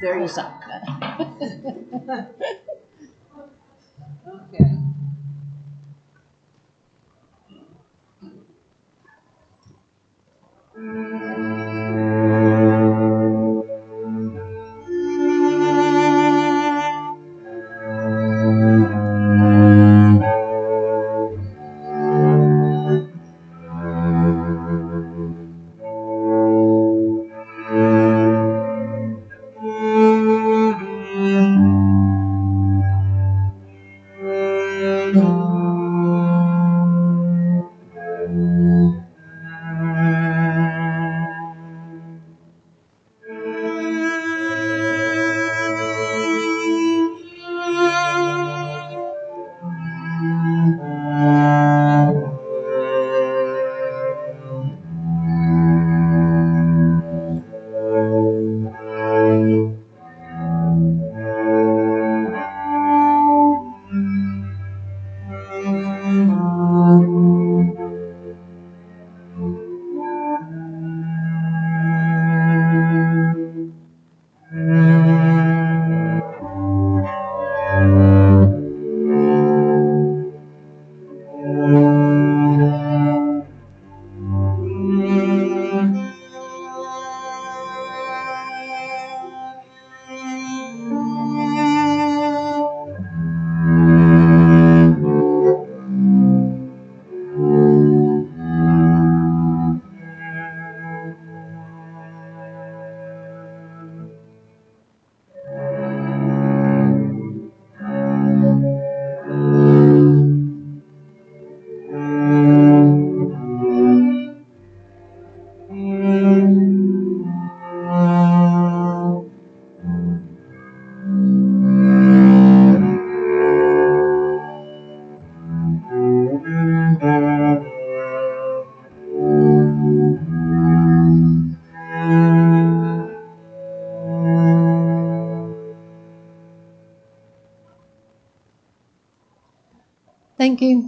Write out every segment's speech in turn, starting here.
There you go. Okay.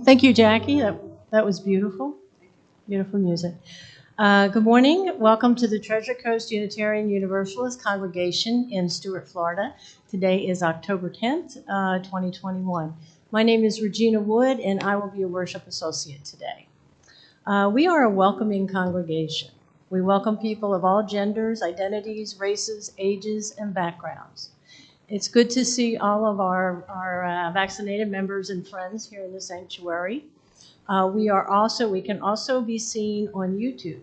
Thank you, Jackie. That was beautiful. Beautiful music. Good morning. Welcome to the Treasure Coast Unitarian Universalist Congregation in Stuart, Florida. Today is October 10th, 2021. My name is Regina Wood, and I will be a worship associate today. We are a welcoming congregation. We welcome people of all genders, identities, races, ages, and backgrounds. It's good to see all of our vaccinated members and friends here in the sanctuary. We can also be seen on YouTube.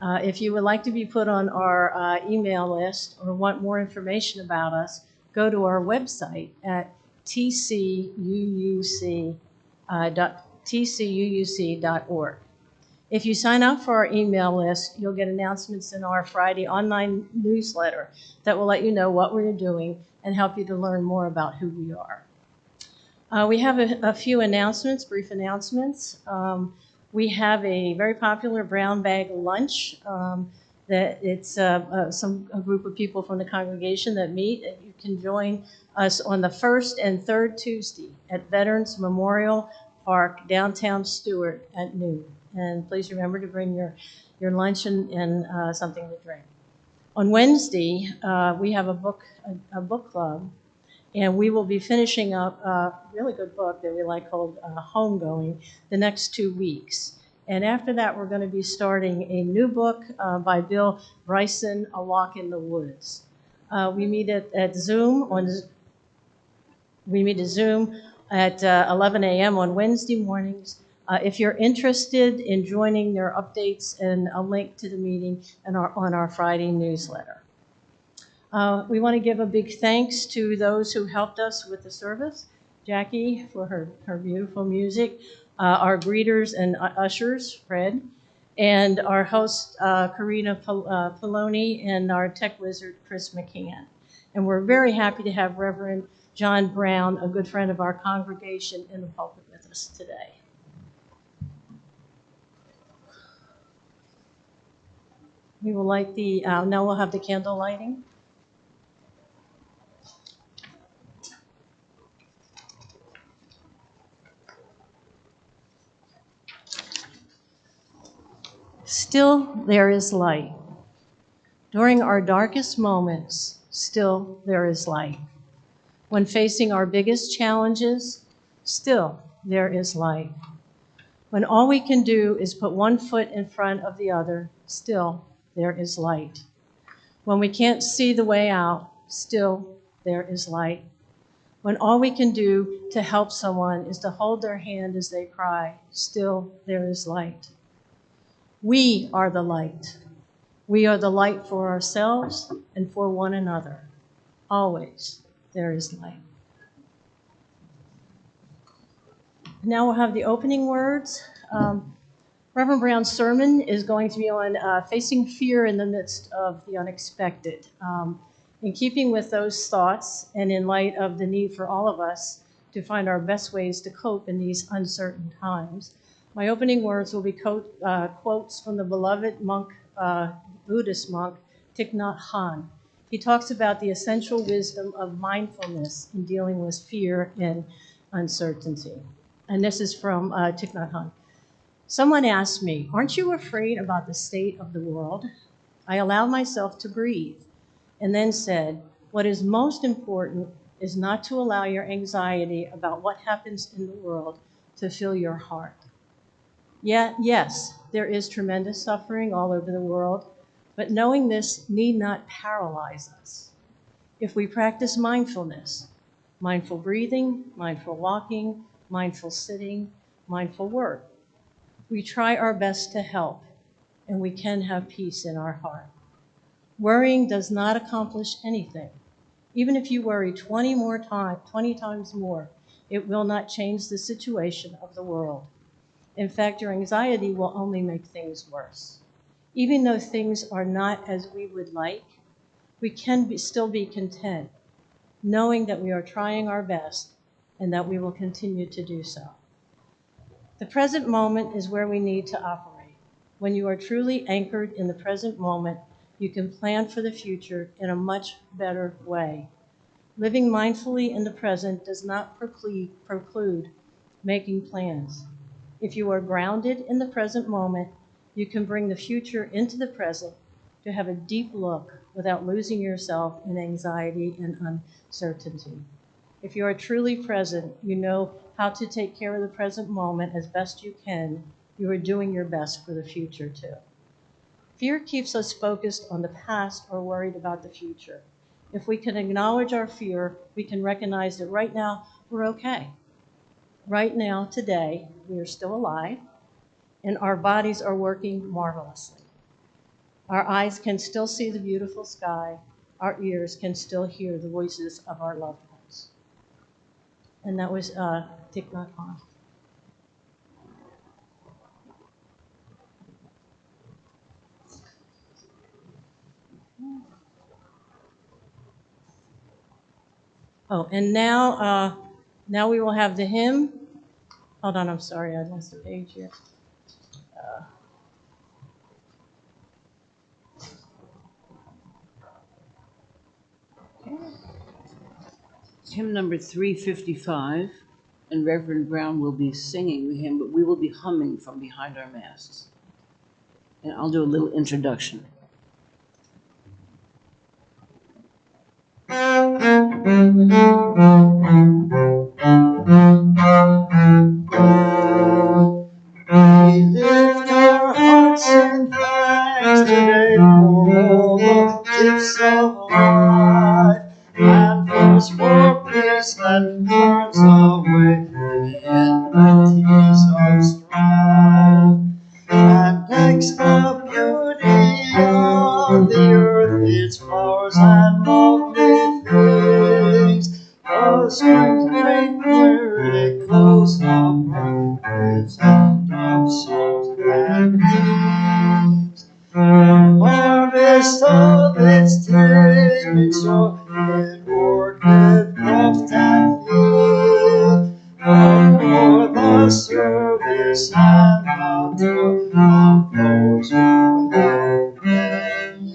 If you would like to be put on our email list or want more information about us, go to our website at tcuuc.org. If you sign up for our email list, you'll get announcements in our Friday online newsletter that will let you know what we're doing and help you to learn more about who we are. We have a few announcements, brief announcements. We have a very popular brown bag lunch that it's a group of people from the congregation that meet. And you can join us on the first and third Tuesday at Veterans Memorial Park, downtown Stuart at noon. And please remember to bring your lunch and something to drink. On Wednesday, we have a book club, and we will be finishing up a really good book that we like called Homegoing the next 2 weeks. And after that, we're going to be starting a new book by Bill Bryson, A Walk in the Woods. We meet at Zoom at 11 a.m. on Wednesday mornings. If you're interested in joining, there are updates and a link to the meeting on our Friday newsletter. We want to give a big thanks to those who helped us with the service. Jackie for her beautiful music, our greeters and ushers, Fred, and our host, Karina Poloni, and our tech wizard, Chris McCann. And we're very happy to have Reverend John Brown, a good friend of our congregation, in the pulpit with us today. We will light now we'll have the candle lighting. Still, there is light. During our darkest moments, still there is light. When facing our biggest challenges, still there is light. When all we can do is put one foot in front of the other, still there is light. When we can't see the way out, still there is light. When all we can do to help someone is to hold their hand as they cry, still there is light. We are the light. We are the light for ourselves and for one another. Always there is light. Now we'll have the opening words. Reverend Brown's sermon is going to be on facing fear in the midst of the unexpected. In keeping with those thoughts and in light of the need for all of us to find our best ways to cope in these uncertain times, my opening words will be quotes from the beloved Buddhist monk Thich Nhat Hanh. He talks about the essential wisdom of mindfulness in dealing with fear and uncertainty. And this is from Thich Nhat Hanh. Someone asked me, "Aren't you afraid about the state of the world?" I allowed myself to breathe and then said, "What is most important is not to allow your anxiety about what happens in the world to fill your heart." Yet, yes, there is tremendous suffering all over the world, but knowing this need not paralyze us. If we practice mindfulness, mindful breathing, mindful walking, mindful sitting, mindful work, we try our best to help, and we can have peace in our heart. Worrying does not accomplish anything. Even if you worry 20 times more, it will not change the situation of the world. In fact, your anxiety will only make things worse. Even though things are not as we would like, we can still be content, knowing that we are trying our best and that we will continue to do so. The present moment is where we need to operate. When you are truly anchored in the present moment, you can plan for the future in a much better way. Living mindfully in the present does not preclude making plans. If you are grounded in the present moment, you can bring the future into the present to have a deep look without losing yourself in anxiety and uncertainty. If you are truly present, you know how to take care of the present moment as best you can. You are doing your best for the future too. Fear keeps us focused on the past or worried about the future. If we can acknowledge our fear, we can recognize that right now we're okay. Right now, today, we are still alive, and our bodies are working marvelously. Our eyes can still see the beautiful sky. Our ears can still hear the voices of our loved ones. And that was Thich Nhat Hanh. Oh, and now we will have the hymn. Hold on, I'm sorry, I lost the page here. Hymn number 355, and Reverend Brown will be singing the hymn, but we will be humming from behind our masks. And I'll do a little introduction. We lift our hearts in thanks today for all the gifts of life, and first for peace that turns away the enmities of strife. And next the beauty of the earth, its flowers and lovely things, the strength, great miracles of birds and of songs and things. The harvest of its teeming soil, it worketh oft and field, but for the service and the toil of those who help and yield.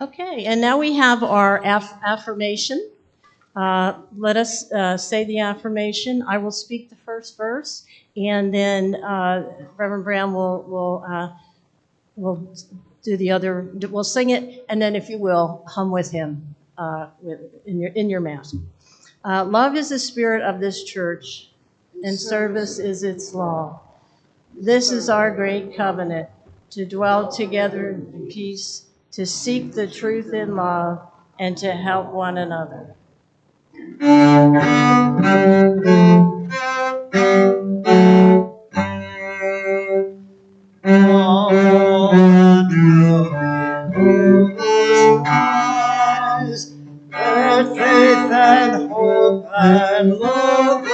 Okay, and now we have our affirmation. Let us say the affirmation. I will speak the first verse, and then Reverend Brown will do the other. We'll sing it, and then, if you will, hum with him in your mask. Love is the spirit of this church, and service is its law. This is our great covenant, to dwell together in peace, to seek the truth in love, and to help one another. Let faith and hope and love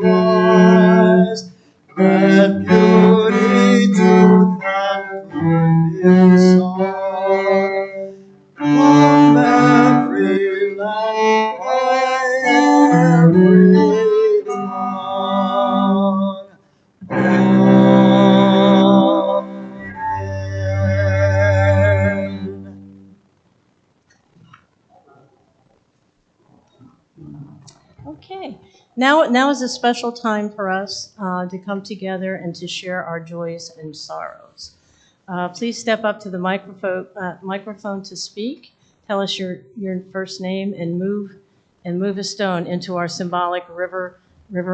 arise. Let beauty to them in song. From every land, by every tongue. Amen. Okay. Now is a special time for us to come together and to share our joys and sorrows. Please step up to the microphone to speak. Tell us your first name and move a stone into our symbolic river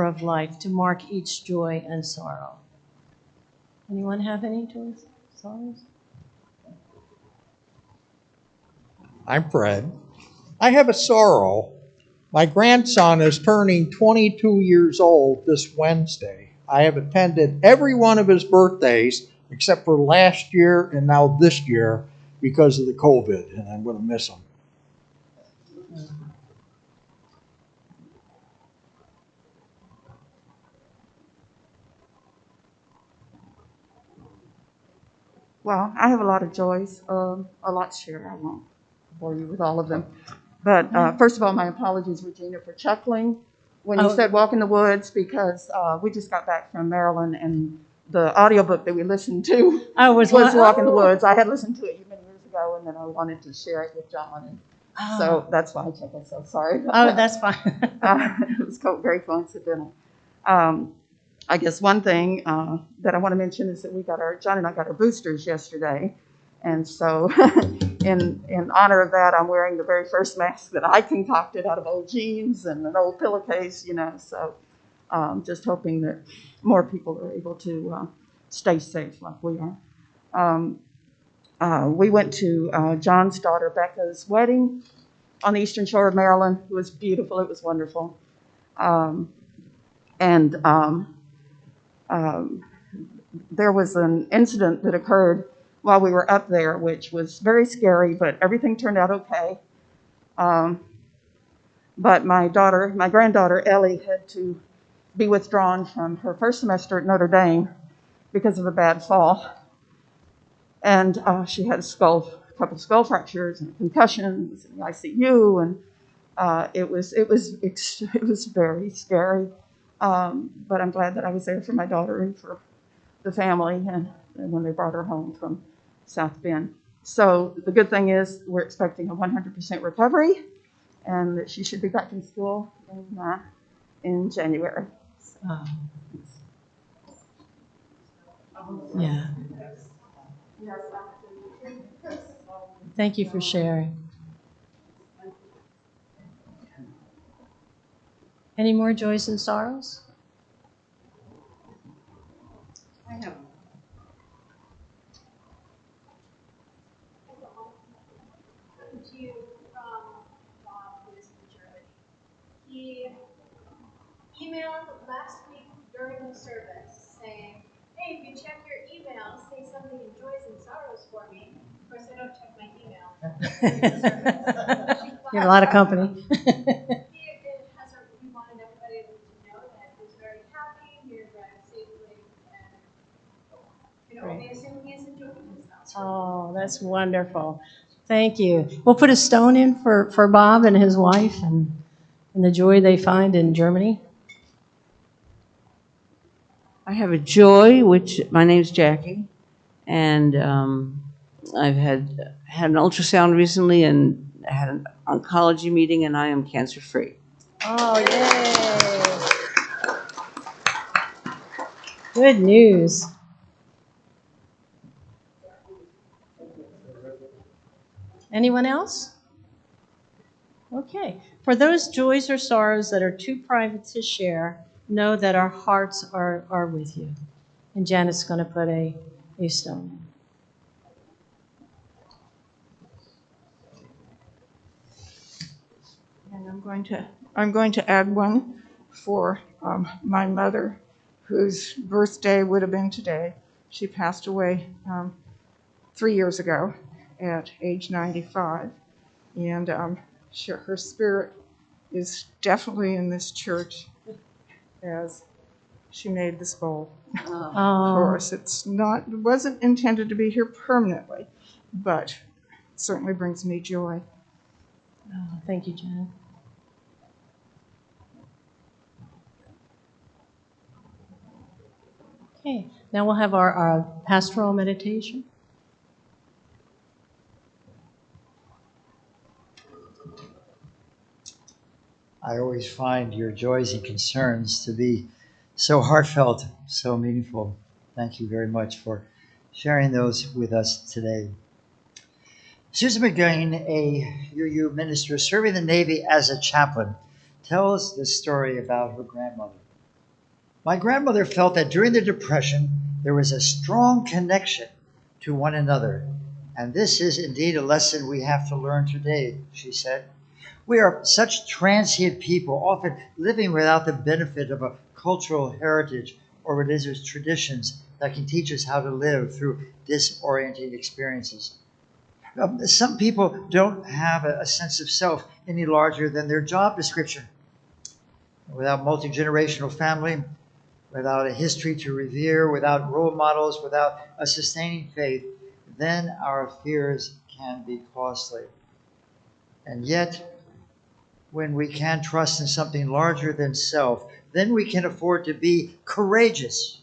of life to mark each joy and sorrow. Anyone have any joys, sorrows? I'm Fred. I have a sorrow. My grandson is turning 22 years old this Wednesday. I have attended every one of his birthdays except for last year and now this year because of the COVID, and I'm going to miss him. Well, I have a lot of joys, a lot to share. I won't bore you with all of them. But first of all, my apologies, Regina, for chuckling when you said walk in the woods, because we just got back from Maryland, and the audiobook that we listened to was Walk in the Woods. I had listened to it many years ago, and then I wanted to share it with John. And so that's why I chuckled. So sorry. That's fine. It was very coincidental. I guess one thing that I want to mention is that John and I got our boosters yesterday. And so in honor of that, I'm wearing the very first mask that I concocted out of old jeans and an old pillowcase, so just hoping that more people are able to stay safe like we are. We went to John's daughter Becca's wedding on the eastern shore of Maryland. It was beautiful. It was wonderful. There was an incident that occurred while we were up there, which was very scary, but everything turned out okay. But my granddaughter, Ellie, had to be withdrawn from her first semester at Notre Dame because of a bad fall. And she had a couple of skull fractures and concussions in the ICU, and it was very scary. But I'm glad that I was there for my daughter and for the family, and when they brought her home from South Bend. So the good thing is we're expecting a 100% recovery, and that she should be back in school in January. So. Yeah. Thank you for sharing. Any more joys and sorrows? I have to you from Bob, who is in Germany. He emailed last week during the service saying, hey, if you check your email, say something in joys and sorrows for me. Of course, I don't check my email. You have a lot of company. We wanted everybody to know that he's very happy, he arrived safely, and we assume he is enjoying himself. Oh, that's wonderful. Thank you. We'll put a stone in for Bob and his wife and the joy they find in Germany. I have a joy, which my name's Jackie, and I've had an ultrasound recently, and I had an oncology meeting, and I am cancer-free. Oh, yay. Good news. Anyone else? Okay. For those joys or sorrows that are too private to share, know that our hearts are with you. And Janet's going to put a stone in. And I'm going to add one for my mother, whose birthday would have been today. She passed away 3 years ago at age 95. And her spirit is definitely in this church as she made this bowl for us. It wasn't intended to be here permanently, but it certainly brings me joy. Oh, thank you, Janet. Okay, now we'll have our pastoral meditation. I always find your joys and concerns to be so heartfelt, so meaningful. Thank you very much for sharing those with us today. Susan McGinn, a UU minister serving the Navy as a chaplain, tells the story about her grandmother. My grandmother felt that during the Depression, there was a strong connection to one another. And this is indeed a lesson we have to learn today, she said. We are such transient people, often living without the benefit of a cultural heritage or religious traditions that can teach us how to live through disorienting experiences. Some people don't have a sense of self any larger than their job description. Without multi-generational family, without a history to revere, without role models, without a sustaining faith, then our fears can be costly. And yet, when we can trust in something larger than self, then we can afford to be courageous.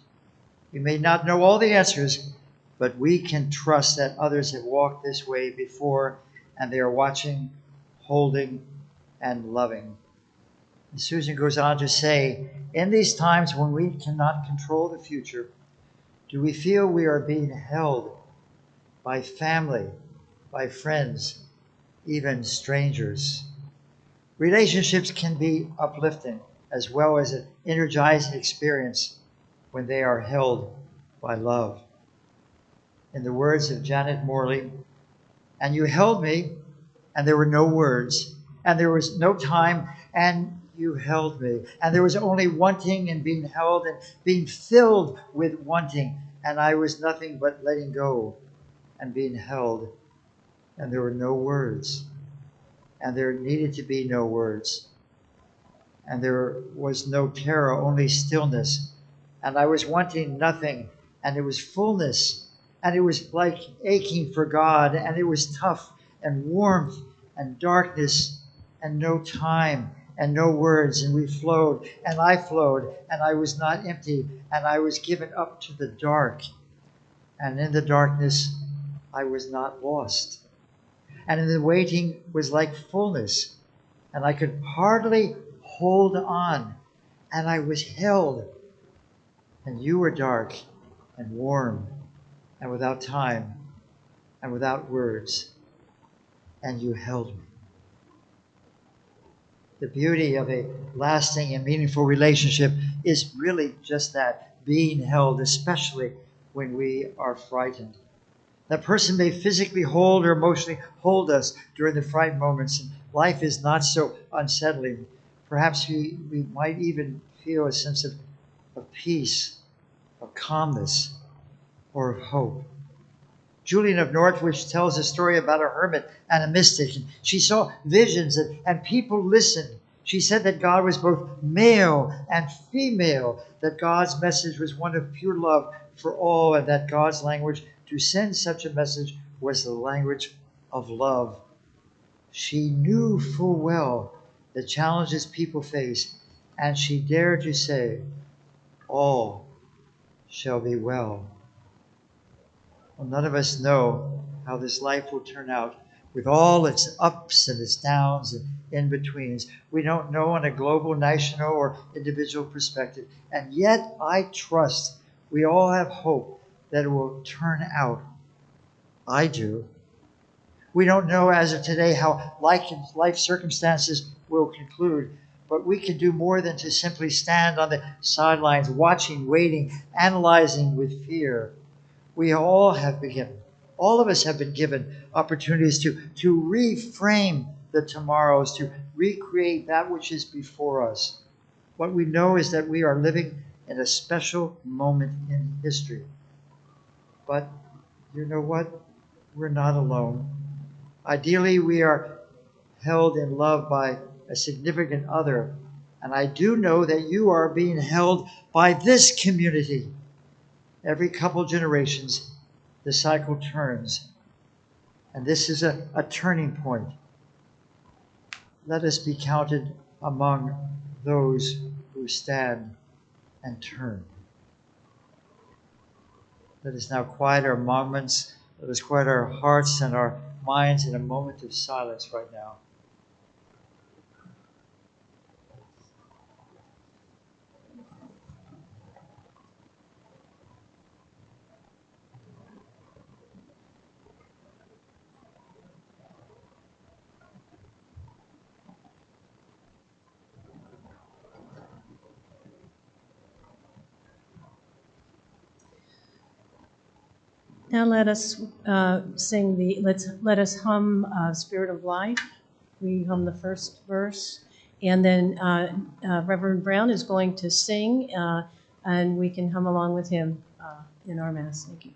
We may not know all the answers, but we can trust that others have walked this way before, and they are watching, holding, and loving. And Susan goes on to say, in these times when we cannot control the future, do we feel we are being held by family, by friends, even strangers? Relationships can be uplifting as well as an energizing experience when they are held by love. In the words of Janet Morley, and you held me, and there were no words, and there was no time, and you held me. And there was only wanting and being held and being filled with wanting. And I was nothing but letting go and being held. And there were no words. And there needed to be no words. And there was no terror, only stillness. And I was wanting nothing. And it was fullness. And it was like aching for God. And it was tough and warmth and darkness and no time and no words. And we flowed and I flowed and I was not empty and I was given up to the dark. And in the darkness, I was not lost. And in the waiting was like fullness. And I could hardly hold on. And I was held. And you were dark and warm and without time and without words. And you held me. The beauty of a lasting and meaningful relationship is really just that, being held, especially when we are frightened. That person may physically hold or emotionally hold us during the fright moments, and life is not so unsettling. Perhaps we might even feel a sense of peace, of calmness, or of hope. Julian of Norwich tells a story about a hermit and a mystic. She saw visions and people listened. She said that God was both male and female, that God's message was one of pure love for all, and that God's language to send such a message was the language of love. She knew full well the challenges people face, and she dared to say, all shall be well. Well, none of us know how this life will turn out, with all its ups and its downs and in-betweens. We don't know on a global, national, or individual perspective. And yet I trust we all have hope that it will turn out. I do. We don't know as of today how life circumstances will conclude, but we can do more than to simply stand on the sidelines, watching, waiting, analyzing with fear. We all have been given, all of us have been given opportunities to reframe the tomorrows, to recreate that which is before us. What we know is that we are living in a special moment in history. But you know what? We're not alone. Ideally, we are held in love by a significant other. And I do know that you are being held by this community. Every couple generations, the cycle turns. And this is a turning point. Let us be counted among those who stand and turn. Let us now quiet our moments. Let us quiet our hearts and our minds in a moment of silence right now. Now let us let us hum "Spirit of Life." We hum the first verse, and then Reverend Brown is going to sing, and we can hum along with him in our Mass. Thank you.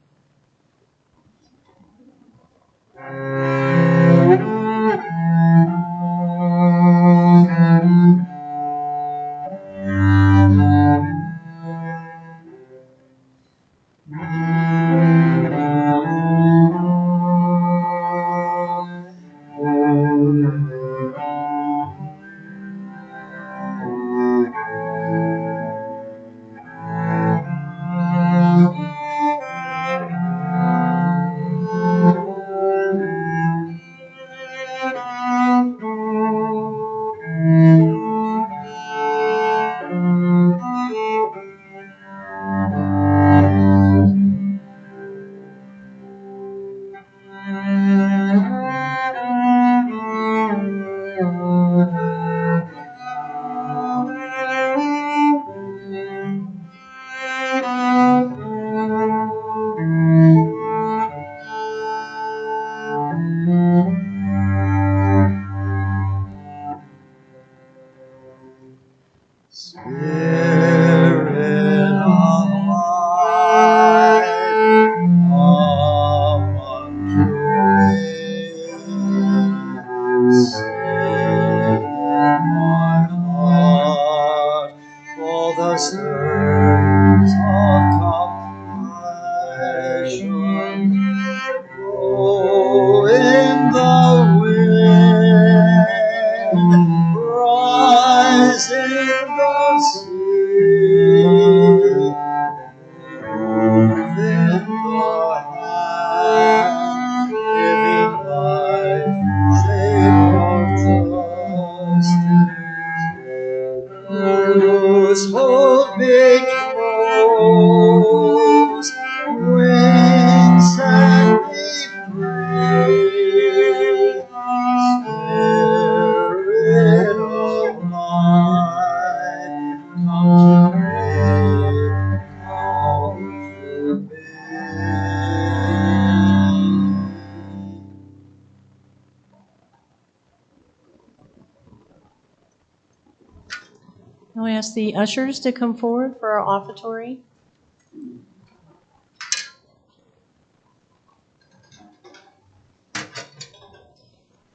Now I ask the ushers to come forward for our offertory.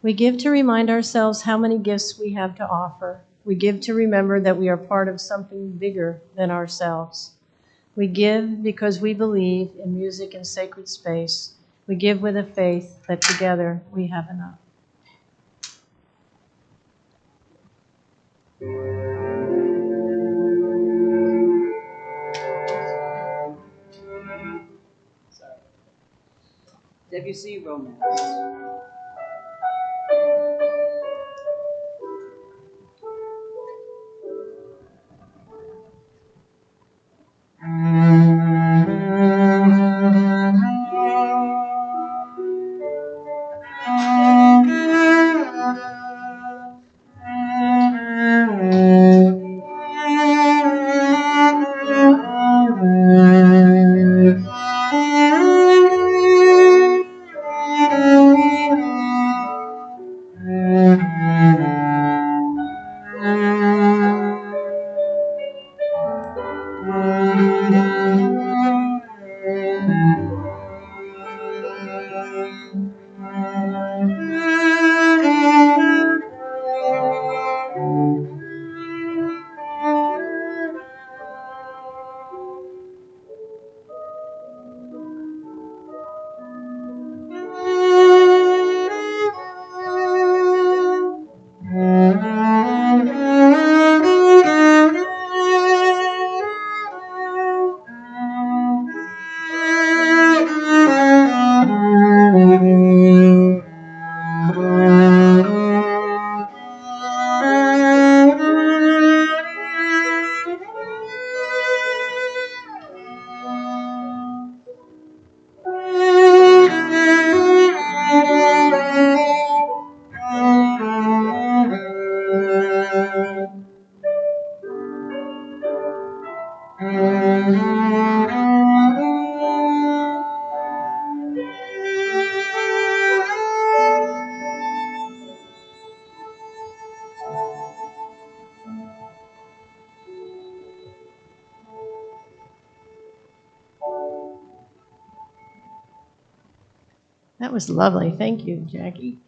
We give to remind ourselves how many gifts we have to offer. We give to remember that we are part of something bigger than ourselves. We give because we believe in music and sacred space. We give with a faith that together we have enough. Debussy Romance. That was lovely. Thank you, Jackie.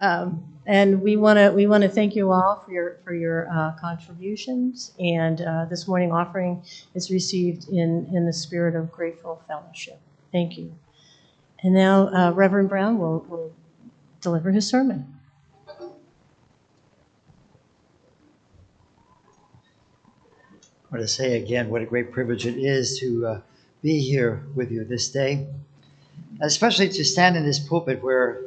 And we want to thank you all for your contributions. And this morning offering is received in the spirit of grateful fellowship. Thank you. And now Reverend Brown will deliver his sermon. I want to say again what a great privilege it is to be here with you this day, especially to stand in this pulpit where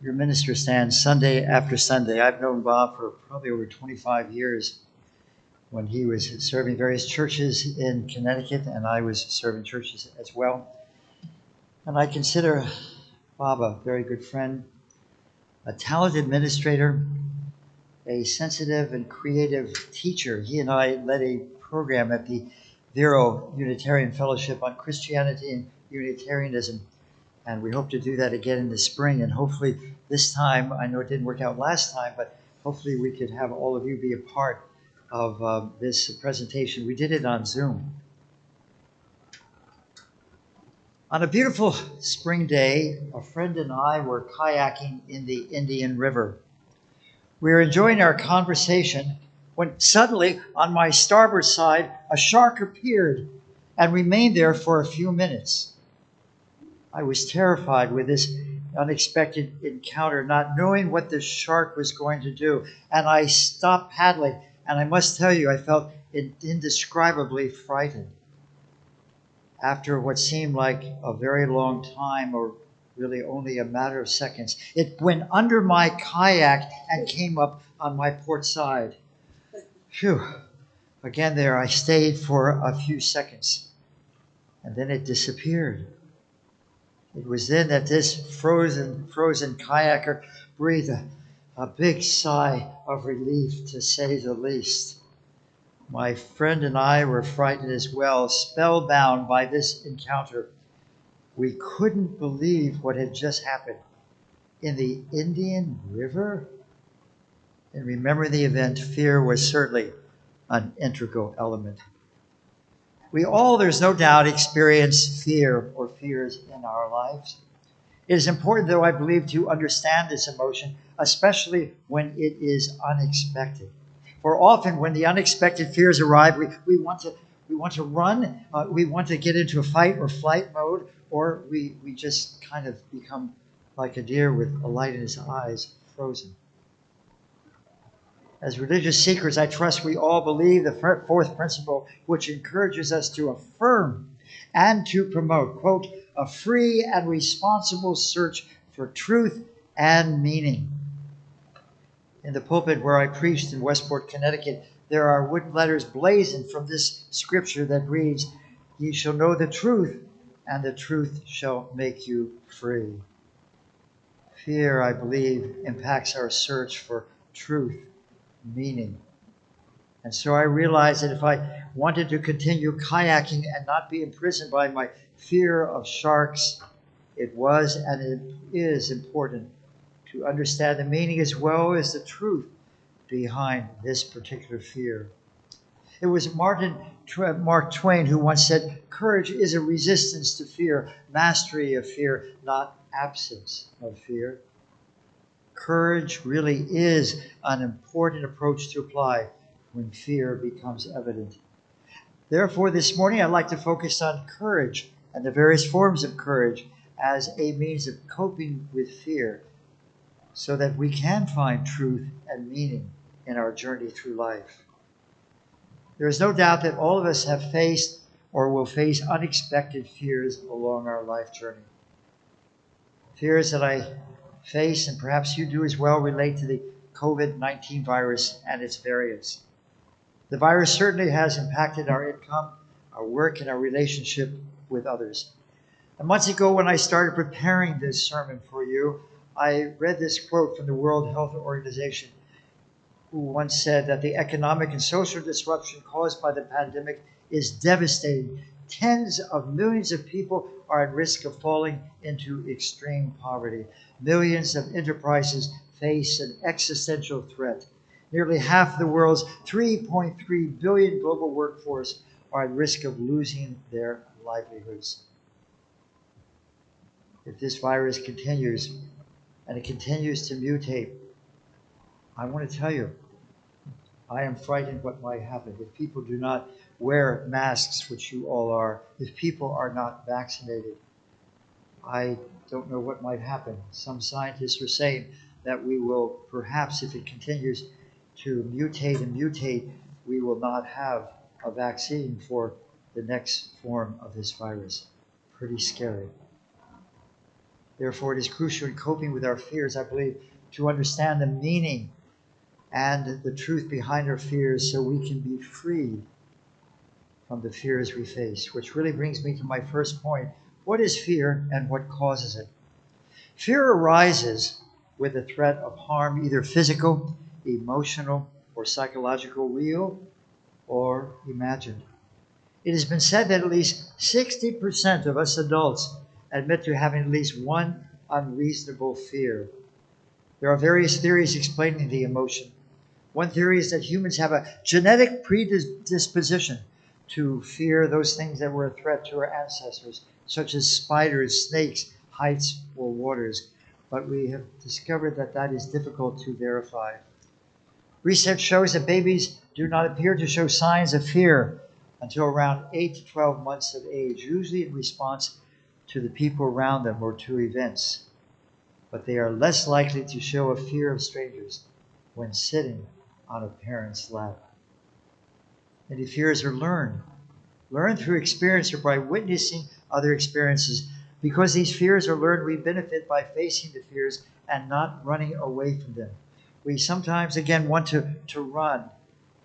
your minister stands Sunday after Sunday. I've known Bob for probably over 25 years when he was serving various churches in Connecticut, and I was serving churches as well. And I consider Bob a very good friend, a talented administrator, a sensitive and creative teacher. He and I led a program at the Vero Unitarian Fellowship on Christianity and Unitarianism, and we hope to do that again in the spring. And hopefully this time, I know it didn't work out last time, but hopefully we could have all of you be a part of this presentation. We did it on Zoom. On a beautiful spring day, a friend and I were kayaking in the Indian River. We were enjoying our conversation when suddenly, on my starboard side, a shark appeared and remained there for a few minutes. I was terrified with this unexpected encounter, not knowing what the shark was going to do, and I stopped paddling, and I must tell you, I felt indescribably frightened. After what seemed like a very long time, or really only a matter of seconds, it went under my kayak and came up on my port side. Phew. Again there, I stayed for a few seconds, and then it disappeared. It was then that this frozen kayaker breathed a big sigh of relief, to say the least. My friend and I were frightened as well, spellbound by this encounter. We couldn't believe what had just happened. In the Indian River? And remember the event, fear was certainly an integral element. We all, there's no doubt, experience fear or fears in our lives. It is important, though, I believe, to understand this emotion, especially when it is unexpected. For often, when the unexpected fears arrive, we want to run, we want to get into a fight or flight mode, or we just kind of become like a deer with a light in his eyes, frozen. As religious seekers, I trust we all believe the fourth principle, which encourages us to affirm and to promote, quote, a free and responsible search for truth and meaning. In the pulpit where I preached in Westport, Connecticut, there are wooden letters blazoned from this scripture that reads, "Ye shall know the truth, and the truth shall make you free." Fear, I believe, impacts our search for truth, meaning. And so I realized that if I wanted to continue kayaking and not be imprisoned by my fear of sharks, it was and it is important to understand the meaning as well as the truth behind this particular fear. It was Mark Twain who once said, "Courage is a resistance to fear, mastery of fear, not absence of fear." Courage really is an important approach to apply when fear becomes evident. Therefore, this morning I'd like to focus on courage and the various forms of courage as a means of coping with fear, so that we can find truth and meaning in our journey through life. There is no doubt that all of us have faced or will face unexpected fears along our life journey. Fears that I face, and perhaps you do as well, relate to the COVID-19 virus and its variants. The virus certainly has impacted our income, our work, and our relationship with others. And months ago, when I started preparing this sermon for you, I read this quote from the World Health Organization, who once said that the economic and social disruption caused by the pandemic is devastating. Tens of millions of people are at risk of falling into extreme poverty. Millions of enterprises face an existential threat. Nearly half of the world's 3.3 billion global workforce are at risk of losing their livelihoods. if this virus continues and it continues to mutate, I want to tell you, I am frightened what might happen if people do not wear masks, which you all are, if people are not vaccinated. I don't know what might happen. Some scientists are saying that we will perhaps, if it continues to mutate and mutate, we will not have a vaccine for the next form of this virus. Pretty scary. Therefore, it is crucial in coping with our fears, I believe, to understand the meaning and the truth behind our fears so we can be freed from the fears we face, which really brings me to my first point. What is fear and what causes it? Fear arises with the threat of harm, either physical, emotional, or psychological, real or imagined. It has been said that at least 60% of us adults admit to having at least one unreasonable fear. There are various theories explaining the emotion. One theory is that humans have a genetic predisposition to fear those things that were a threat to our ancestors, such as spiders, snakes, heights, or waters. But we have discovered that that is difficult to verify. Research shows that babies do not appear to show signs of fear until around 8 to 12 months of age, usually in response to the people around them or to events. But they are less likely to show a fear of strangers when sitting on a parent's lap. Many fears are learned through experience or by witnessing other experiences. Because these fears are learned, we benefit by facing the fears and not running away from them. We sometimes, again, want to run.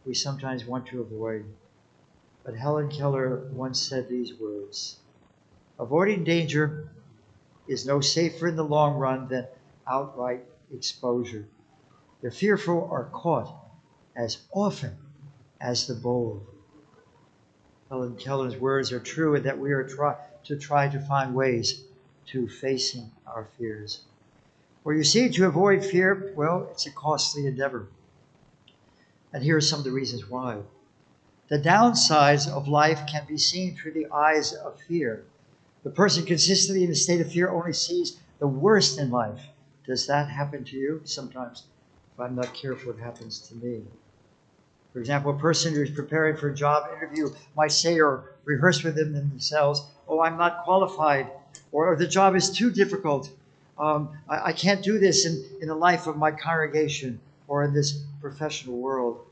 We sometimes want to avoid. But Helen Keller once said these words: avoiding danger is no safer in the long run than outright exposure. The fearful are caught as often as the bold. Helen Keller's words are true, and that we are to try to find ways to facing our fears. Well, you see, to avoid fear, well, it's a costly endeavor. And here are some of the reasons why. The downsides of life can be seen through the eyes of fear. The person consistently in a state of fear only sees the worst in life. Does that happen to you? Sometimes, if I'm not careful, it happens to me. For example, a person who is preparing for a job interview might say or rehearse with themselves, oh, I'm not qualified, or the job is too difficult. I can't do this in the life of my congregation or in this professional world.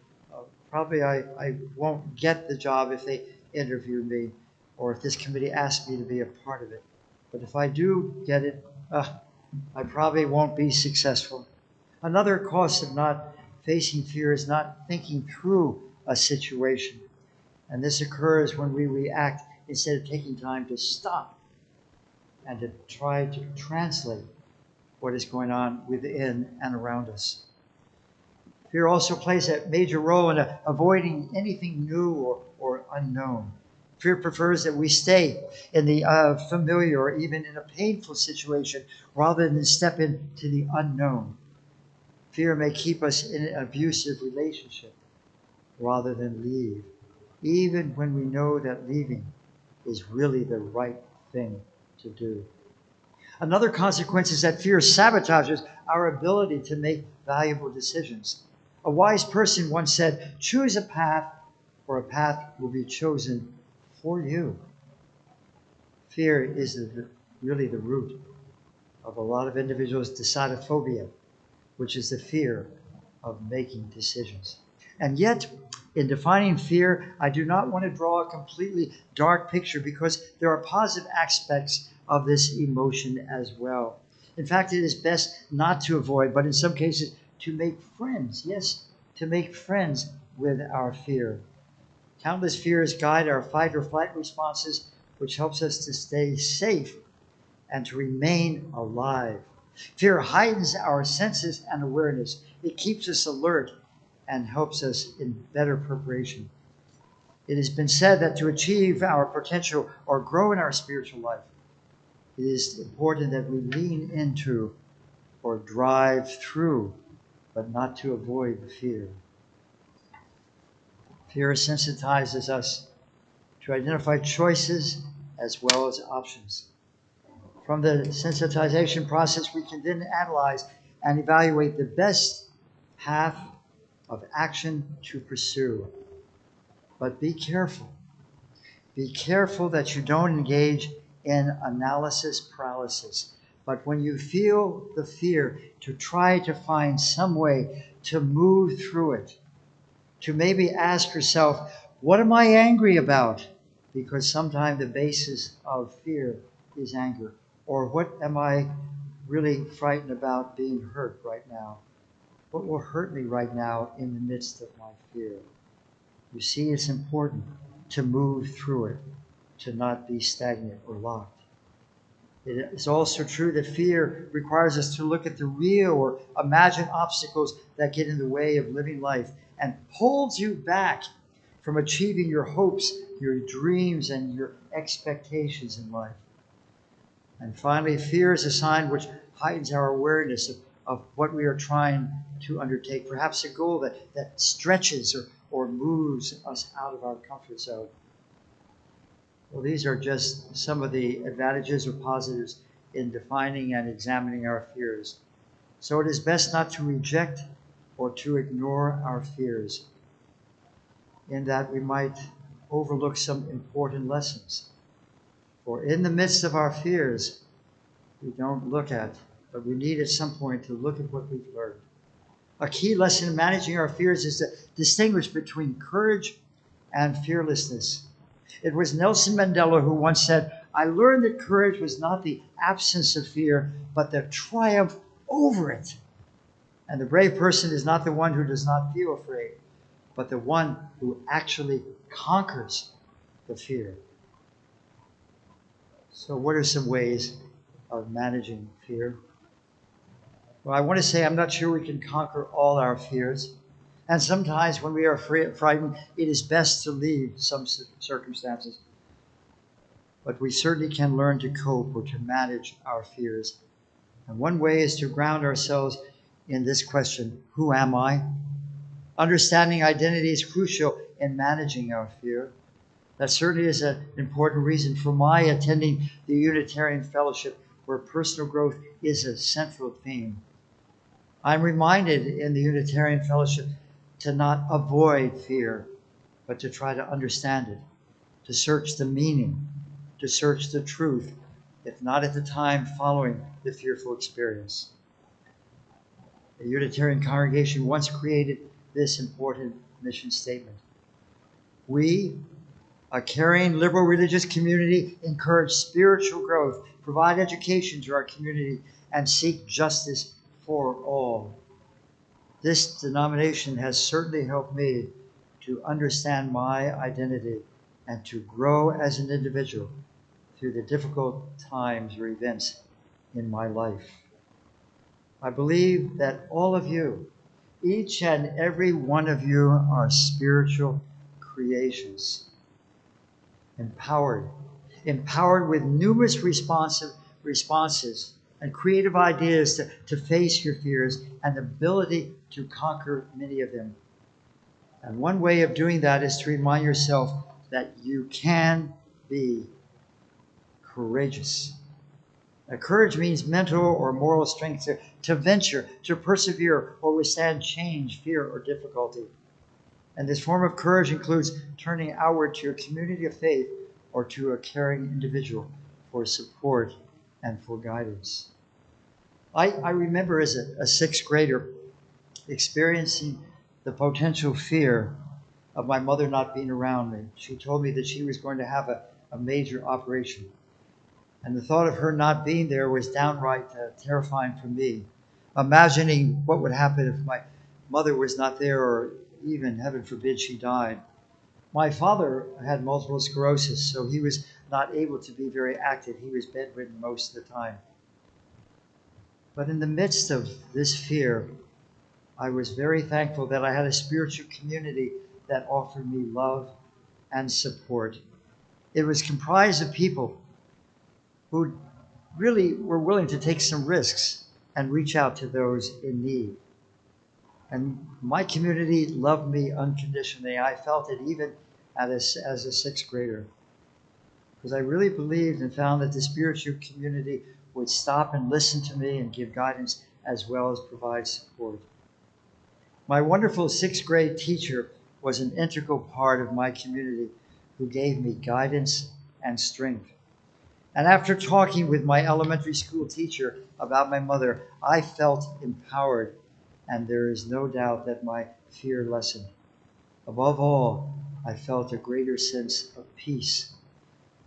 Probably I won't get the job if they interview me or if this committee asks me to be a part of it. But if I do get it, I probably won't be successful. Another cost of not facing fear is not thinking through a situation. And this occurs when we react instead of taking time to stop and to try to translate what is going on within and around us. Fear also plays a major role in avoiding anything new or unknown. Fear prefers that we stay in the familiar or even in a painful situation rather than step into the unknown. Fear may keep us in an abusive relationship rather than leave, even when we know that leaving is really the right thing to do. Another consequence is that fear sabotages our ability to make valuable decisions. A wise person once said, choose a path, or a path will be chosen for you. Fear is really the root of a lot of individuals' decidophobia, which is the fear of making decisions. And yet, in defining fear, I do not want to draw a completely dark picture because there are positive aspects of this emotion as well. In fact, it is best not to avoid, but in some cases, to make friends. Yes, to make friends with our fear. Countless fears guide our fight or flight responses, which helps us to stay safe and to remain alive. Fear heightens our senses and awareness. It keeps us alert and helps us in better preparation. It has been said that to achieve our potential or grow in our spiritual life, it is important that we lean into or drive through, but not to avoid the fear. Fear sensitizes us to identify choices as well as options. From the sensitization process, we can then analyze and evaluate the best path of action to pursue. But be careful. Be careful that you don't engage in analysis paralysis. But when you feel the fear, to try to find some way to move through it, to maybe ask yourself, what am I angry about? Because sometimes the basis of fear is anger. Or what am I really frightened about being hurt right now? What will hurt me right now in the midst of my fear? You see, it's important to move through it, to not be stagnant or locked. It is also true that fear requires us to look at the real or imagined obstacles that get in the way of living life and holds you back from achieving your hopes, your dreams, and your expectations in life. And finally, fear is a sign which heightens our awareness of what we are trying to undertake, perhaps a goal that stretches or moves us out of our comfort zone. Well, these are just some of the advantages or positives in defining and examining our fears. So it is best not to reject or to ignore our fears, in that we might overlook some important lessons. For in the midst of our fears, we don't look at, but we need at some point to look at what we've learned. A key lesson in managing our fears is to distinguish between courage and fearlessness. It was Nelson Mandela who once said, "I learned that courage was not the absence of fear, but the triumph over it. And the brave person is not the one who does not feel afraid, but the one who actually conquers the fear." So what are some ways of managing fear? Well, I want to say I'm not sure we can conquer all our fears. And sometimes when we are frightened, it is best to leave some circumstances. But we certainly can learn to cope or to manage our fears. And one way is to ground ourselves in this question, who am I? Understanding identity is crucial in managing our fear. That certainly is an important reason for my attending the Unitarian Fellowship, where personal growth is a central theme. I'm reminded in the Unitarian Fellowship to not avoid fear, but to try to understand it, to search the meaning, to search the truth, if not at the time following the fearful experience. The Unitarian congregation once created this important mission statement. We, a caring, liberal religious community, encourage spiritual growth, provide education to our community, and seek justice for all. This denomination has certainly helped me to understand my identity and to grow as an individual through the difficult times or events in my life. I believe that all of you, each and every one of you, are spiritual creations. Empowered with numerous responses and creative ideas to face your fears and the ability to conquer many of them. And one way of doing that is to remind yourself that you can be courageous. Now, courage means mental or moral strength to venture, to persevere, or withstand change, fear, or difficulty. And this form of courage includes turning outward to your community of faith or to a caring individual for support and for guidance. I remember as a sixth grader experiencing the potential fear of my mother not being around me. She told me that she was going to have a major operation. And the thought of her not being there was downright terrifying for me. Imagining what would happen if my mother was not there, or even, heaven forbid, she died. My father had multiple sclerosis, so he was not able to be very active. He was bedridden most of the time. But in the midst of this fear, I was very thankful that I had a spiritual community that offered me love and support. It was comprised of people who really were willing to take some risks and reach out to those in need. And my community loved me unconditionally. I felt it even as a sixth grader, because I really believed and found that the spiritual community would stop and listen to me and give guidance as well as provide support. My wonderful sixth grade teacher was an integral part of my community who gave me guidance and strength. And after talking with my elementary school teacher about my mother, I felt empowered, and there is no doubt that my fear lessened. Above all, I felt a greater sense of peace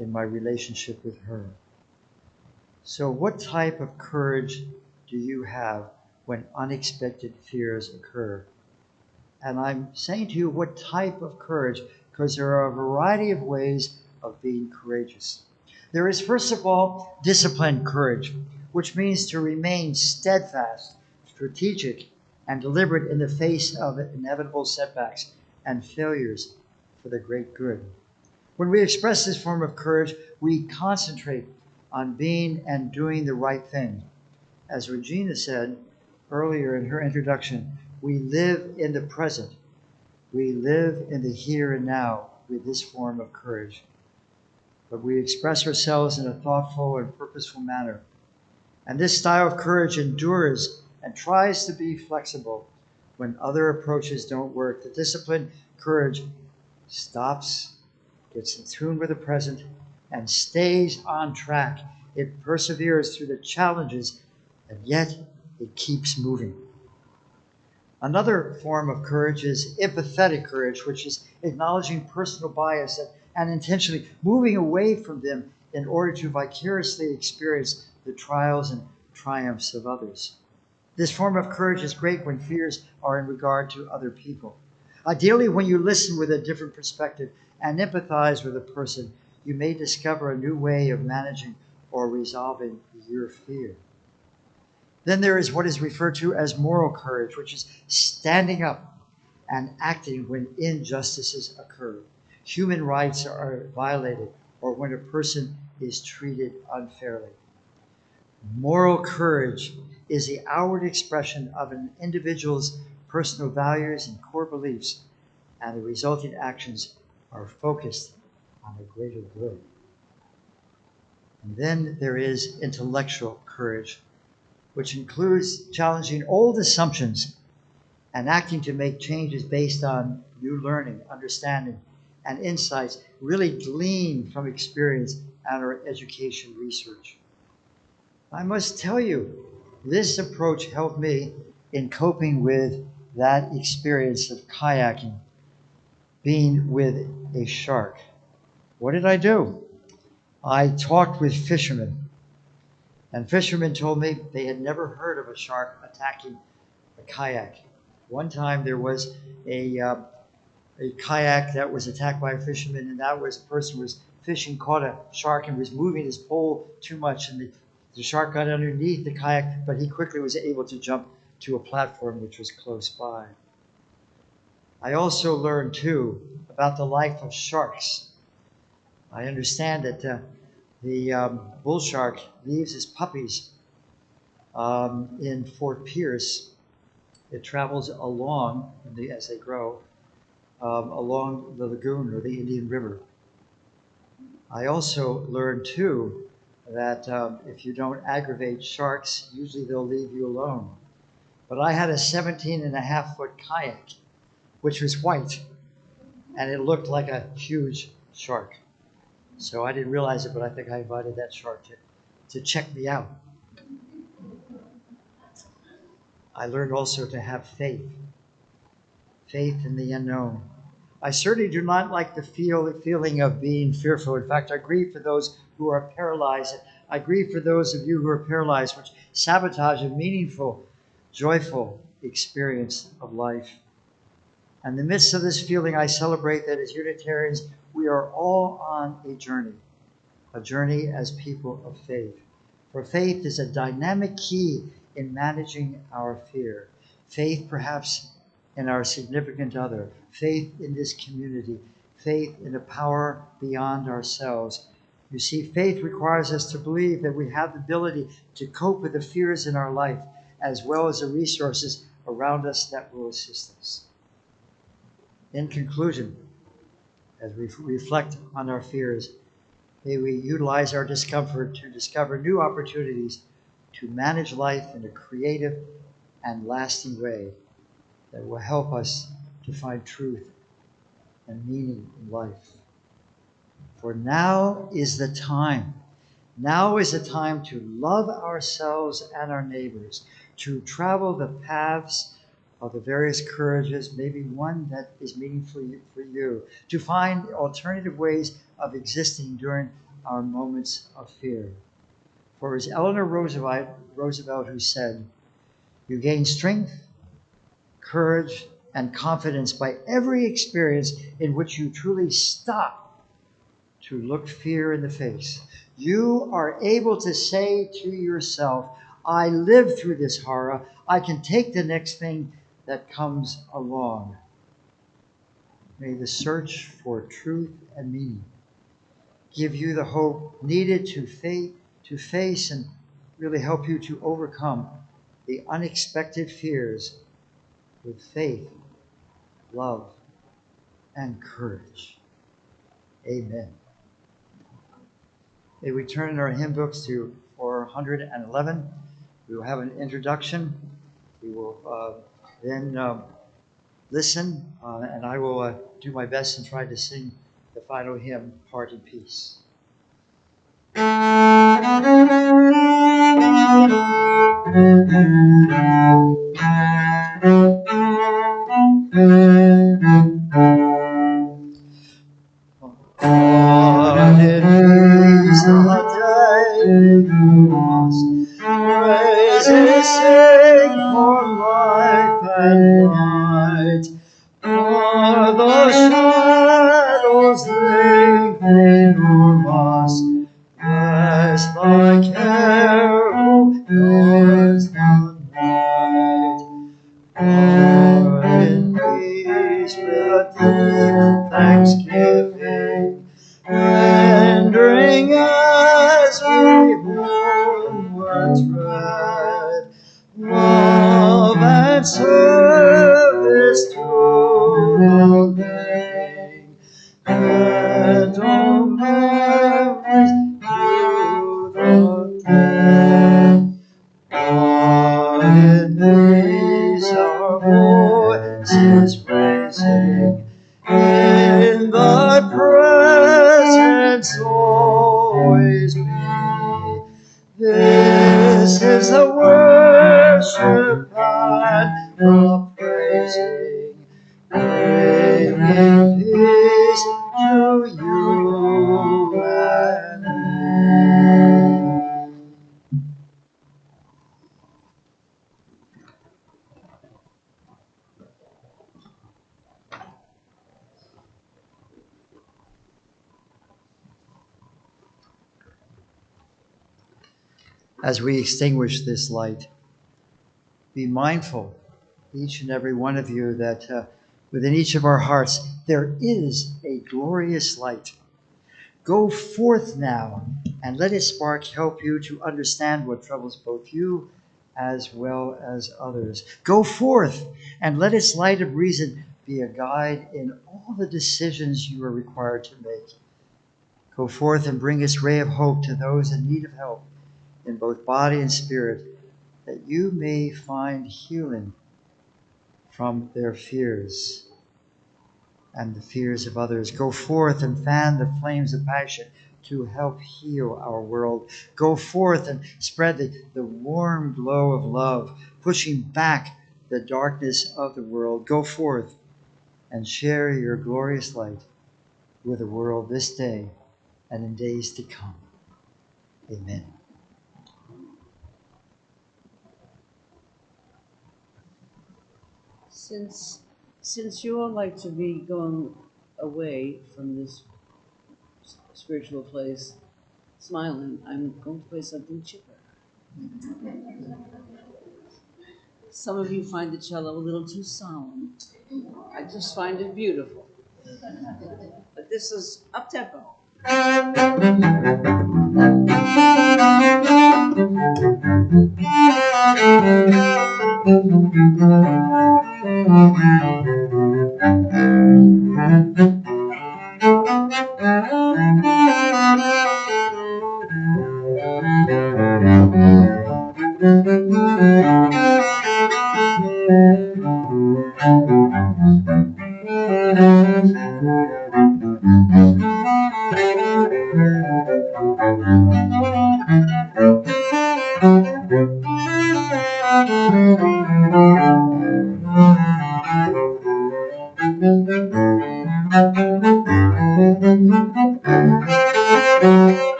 in my relationship with her. So what type of courage do you have when unexpected fears occur? And I'm saying to you, what type of courage? Because there are a variety of ways of being courageous. There is, first of all, disciplined courage, which means to remain steadfast, strategic, and deliberate in the face of inevitable setbacks and failures for the great good. When we express this form of courage, we concentrate on being and doing the right thing. As Regina said earlier in her introduction, we live in the present. We live in the here and now with this form of courage. But we express ourselves in a thoughtful and purposeful manner. And this style of courage endures and tries to be flexible when other approaches don't work. The disciplined courage stops, gets in tune with the present, and stays on track. It perseveres through the challenges, and yet it keeps moving. Another form of courage is empathetic courage, which is acknowledging personal bias and intentionally moving away from them in order to vicariously experience the trials and triumphs of others. This form of courage is great when fears are in regard to other people. Ideally, when you listen with a different perspective and empathize with a person, you may discover a new way of managing or resolving your fear. Then there is what is referred to as moral courage, which is standing up and acting when injustices occur. Human rights are violated, or when a person is treated unfairly. Moral courage is the outward expression of an individual's personal values and core beliefs, and the resulting actions are focused on a greater good. And then there is intellectual courage, which includes challenging old assumptions and acting to make changes based on new learning, understanding, and insights really gleaned from experience and our education research. I must tell you, this approach helped me in coping with that experience of kayaking, being with a shark. What did I do? I talked with fishermen, and fishermen told me they had never heard of a shark attacking a kayak. One time there was a kayak that was attacked by a fisherman, and that was a person who was fishing, caught a shark, and was moving his pole too much, and the shark got underneath the kayak, but he quickly was able to jump to a platform which was close by. I also learned, too, about the life of sharks. I understand that the bull shark leaves his puppies in Fort Pierce. It travels along, as they grow, along the lagoon or the Indian River. I also learned, too, that if you don't aggravate sharks, usually they'll leave you alone. But I had a 17.5-foot kayak, which was white, and it looked like a huge shark. So I didn't realize it, but I think I invited that shark to check me out. I learned also to have faith in the unknown. I certainly do not like the feeling of being fearful. In fact, I grieve for those who are paralyzed. I grieve for those of you who are paralyzed, which sabotage a meaningful, joyful experience of life. In the midst of this feeling, I celebrate that as Unitarians, we are all on a journey as people of faith. For faith is a dynamic key in managing our fear. Faith, perhaps, in our significant other, faith in this community, faith in a power beyond ourselves. You see, faith requires us to believe that we have the ability to cope with the fears in our life, as well as the resources around us that will assist us. In conclusion, as we reflect on our fears, May we utilize our discomfort to discover new opportunities to manage life in a creative and lasting way that will help us to find truth and meaning in life. For now is the time. Now is the time to love ourselves and our neighbors, to travel the paths of the various courages, maybe one that is meaningful for you, to find alternative ways of existing during our moments of fear. For it was Eleanor Roosevelt who said, "You gain strength, courage, and confidence by every experience in which you truly stop to look fear in the face. You are able to say to yourself, I lived through this horror. I can take the next thing that comes along." May the search for truth and meaning give you the hope needed to face and really help you to overcome the unexpected fears with faith, love, and courage. Amen. May we turn in our hymn books to 411. We will have an introduction. We will then listen, and I will do my best and try to sing the final hymn, Heart in Peace. God in peace the day must praise His sing for life and light. For the shadows lengthen o'er us, bless Thy care who guards the night. For in peace with deep thanksgiving, rendering as we homeward tread, love and service to the lane, and all memories to the dead. God in these our voices raising, in Thy presence always be. This is the worship and the praising, bringing peace to you and me. As we extinguish this light, be mindful, each and every one of you, that within each of our hearts there is a glorious light. Go forth now and let its spark help you to understand what troubles both you as well as others. Go forth and let its light of reason be a guide in all the decisions you are required to make. Go forth and bring its ray of hope to those in need of help in both body and spirit, that you may find healing from their fears and the fears of others. Go forth and fan the flames of passion to help heal our world. Go forth and spread the warm glow of love, pushing back the darkness of the world. Go forth and share your glorious light with the world this day and in days to come. Amen. Since you all like to be going away from this spiritual place smiling, I'm going to play something chipper. Some of you find the cello a little too solemn. I just find it beautiful. But this is up-tempo.